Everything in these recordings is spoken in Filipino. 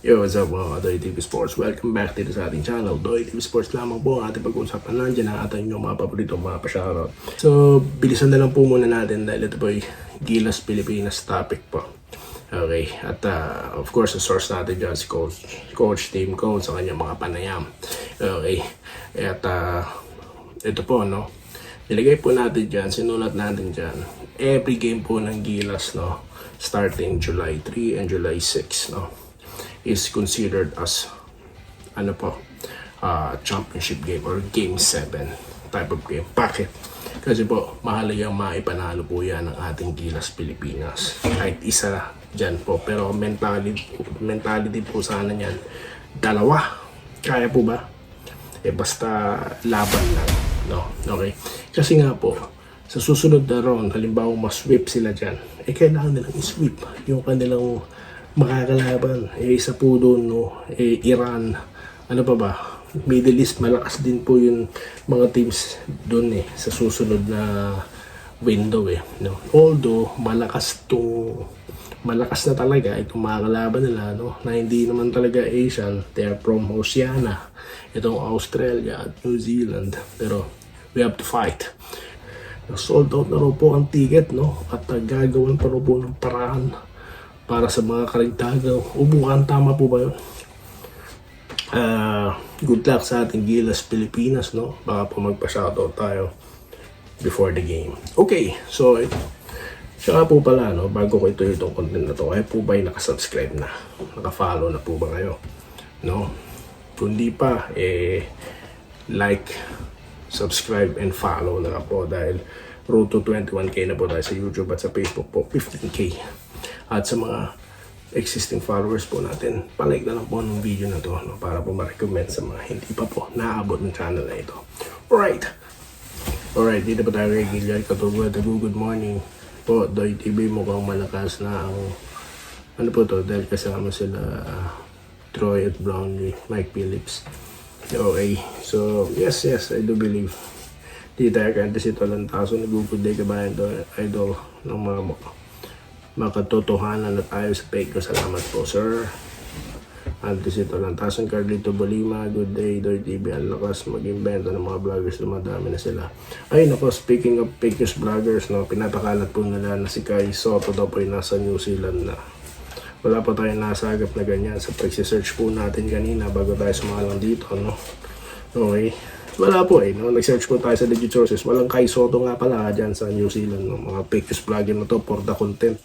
Yo, what's up mga Doy TV Sports? Welcome back dito sa ating channel. Doy TV Sports lamang po ang ating pag-uusapan. Nandiyan ang ating yung mga paborito, mga pa-shoutout. So, bilisan na lang po muna natin dahil ito po ay Gilas Pilipinas topic po. Okay, at of course, the source natin dyan si Coach Team Cone sa kanyang mga panayam. Okay, at ito po, no? Nilagay po natin dyan, sinulat natin dyan. Every game po ng Gilas, no? Starting July 3 and July 6, no? Is considered as championship game or game 7 type of game. Bakit? Kasi po mahalagang maipanalo po yan ng ating Gilas Pilipinas. Kahit isa dyan po. Pero mentality po sana yan. Dalawa. Kaya po ba? Basta laban lang. No? Okay? Kasi nga po, sa susunod na round, halimbawa ma-sweep sila dyan, kailangan nilang i-sweep yung kanilang makakalaban. Isa po doon, no? Iran, ano pa ba? Middle East, malakas din po yung mga teams doon sa susunod na window no? Although malakas na talaga itong makakalaban nila, no? Na hindi naman talaga Asian, they are from Oceania, itong Australia at New Zealand, pero we have to fight. Sold out na raw po ang ticket, no? At gagawan pa raw po ng paraan para sa mga karagdagang ubukan. Tama po ba yun? Good luck sa ating Gilas Pilipinas, no? Baka po magpa-shoutout tayo before the game. Okay, so siya po pala, no? Bago ko ito itong content na to, ay po ba yung nakasubscribe na? Nakafollow na po ba kayo? No? Kung di pa, like, subscribe and follow na po dahil road to 21k na po tayo sa YouTube at sa Facebook po 15k. At sa mga existing followers po natin, palike na lang po ng video na to, no, para po ma-recommend sa mga hindi pa po naabot ng channel na ito. Alright, dito po tayo kay Gillian Katulad. Good morning po, Doy TV. Mukhang malakas na ang ano po to dahil kasama sila Troy at Brownlee, Mike Phillips. Okay, so yes, I do believe di tayo kantas ito lang taso nag-good day kabayan to, idol ng mga makatotohanan na tayo sa fake ko. Salamat po, sir. Antes ito lang taso ng Carlito Bolima. Good day, Doy TV. Ang lakas mag-invento ng mga vloggers, dumadami na sila. Ay nako, speaking of fake news vloggers, no, pinapakalat po nila na si Kai Soto daw po ay nasa New Zealand na. Wala pa tayong nasagap na ganyan sa pag-search po natin kanina bago tayo sumalang dito, no? Okay, wala po no? Nag-search po tayo sa legit sources. Walang Kai Soto nga pala dyan sa New Zealand, no? Mga fake news vlogger na to for the content.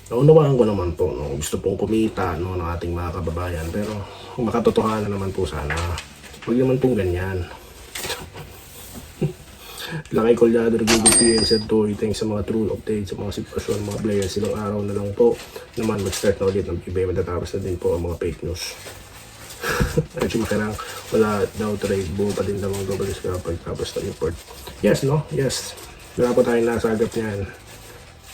Naunawaan ko naman po, no? Gusto pong kumita, no, ng ating mga kababayan, pero kung makatotohanan naman po sana, huwag naman pong ganyan. Lakay Colyado, Google PM, said to thanks sa mga true updates sa mga sitwasyon, mga players. Silang araw na lang po naman mag-start na ulit ng PBA. Matatapos na din po ang mga fake news. Actually, makarang wala daw trade. Buo pa din daw ang global scale pagtapos ng import. Yes, no? Yes. Wala po tayong nasagap niyan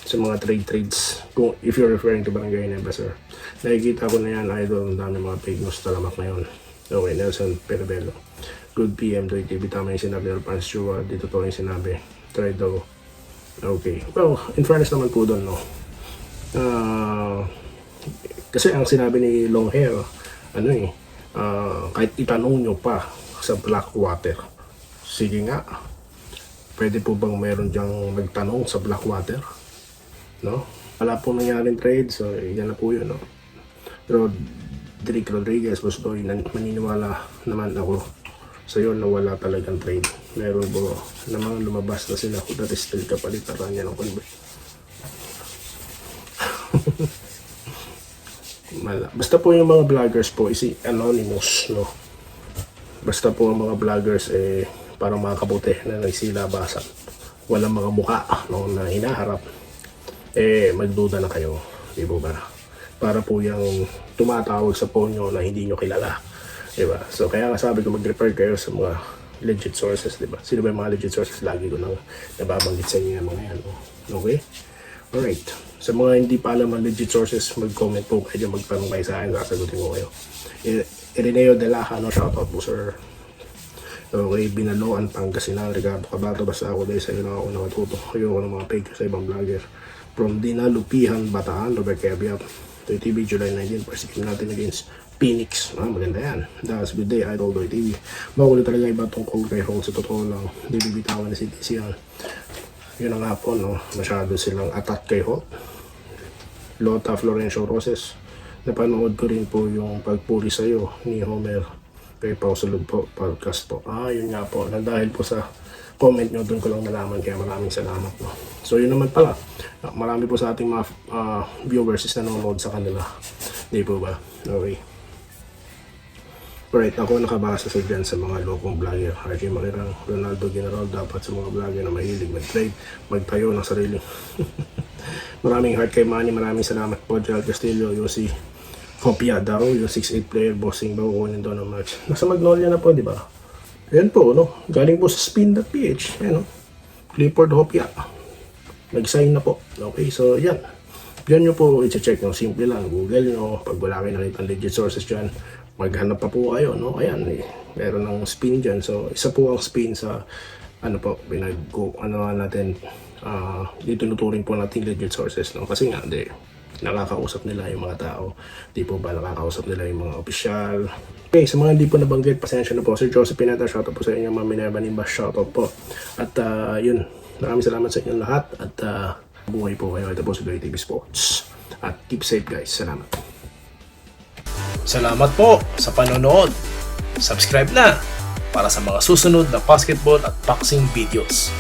sa mga trades. Kung if you're referring to Barangay Neva, sir. Nakikita ko na yan, idol. Ang dami mga fake news talamak ngayon. Okay, Nelson Perabello. Good PM, Doy TV. Tama yung sinabi ng Pans Chua. Dito to yung sinabi. Try daw. Okay. Well, in fairness naman po doon, no? Kasi ang sinabi ni Longhair, kahit itanong nyo pa sa Blackwater. Sige nga. Pwede po bang meron dyang magtanong sa Blackwater? No? Wala po nangyaring trade, so yan na po yun, no? Pero Drake Rodriguez, boss Doy, maniniwala naman ako sa yun na wala talagang trade. Meron po na mga lumabas na sila kung dati still kapalitaran niya ng convert. Basta po yung mga vloggers po is anonymous, no? Basta po ang mga vloggers parang mga kabuti na nagsilabasan. Walang mga mukha, no, na hinaharap. Magduda na kayo, di ba? Para po yung tumatawag sa phone nyo na hindi nyo kilala. Diba? So kaya nga sabi ko mag-refer kayo sa mga legit sources, diba? Sino ba yung mga legit sources? Lagi ko nang nababanggit sa inyo yung mga yan. Okay? Alright. Sa mga hindi pa alam ang legit sources, mag-comment po kayo, magtanong kayo sa akin, sasagutin ko kayo. Ireneo de Laja, no? Shoutout po, sir. Okay, Binaloan, Pangasinan, Ricardo Cabato, basta ako dahil sa iyo na ako nakatuto. Ayoko ng mga fake sa ibang vlogger. From Dinalupihan, Bataan, Robert Kebiat. Doy TV, July 19, first game natin against Phoenix. Maganda yan. That's good day, Idol Doy TV. Makulit talaga iba itong call kay Hall. Sa totoo lang, hindi bibitawan na si DC yan. Yun ang nga po, no? Masyado silang attack kay Hall. Lota Florencio Roses. Napanood ko rin po yung pagpuri sa'yo ni Homer kay Pausulog po, podcast po. Yun nga po. Dahil po sa comment nyo, doon ko lang nalaman. Kaya maraming salamat po. So yun naman pala. Marami po sa ating mga viewers is nanonood sa kanila. Di po ba? Okay. Alright, ako nakabasa sa dyan sa mga lokong vlogger. RJ Makirang, Ronaldo General, dapat sa mga vlogger na mahilig mag-trade, magtayo ng sarili. Maraming heart kay Manny, maraming salamat po. Gerald Castillo, Yossi Hopia daw, yung 6'8 player, bossing daw, kunin daw ng match. Nasa Magnolia na po, di ba? Yan po, no? Galing po sa spin.ph. Yan, no? Clifford Hopia. Nag-sign na po. Okay, so yan. Yan nyo po i-check nyo. Simple lang. Google nyo. Pag wala kayo nakita legit sources dyan, maghanap pa po kayo, no? Ayan, meron ng spin dyan. So, isa po ang spin sa, natin, dito nuturing po natin legit sources, no? Kasi nga, nakakausap nila yung mga tao. Di po ba nakakausap nila yung mga opisyal. Okay, sa mga hindi po nabanggit, pasensya na po. Sir Joseph Pineta, shoutout po sa inyo. Ma'am Minerva Nimba, shoutout po. At yun, maraming salamat sa inyong lahat. At buhay po kayo. Ito po sa Doy TV Sports. At keep safe guys. Salamat. Salamat po sa panonood. Subscribe na para sa mga susunod na basketball at boxing videos.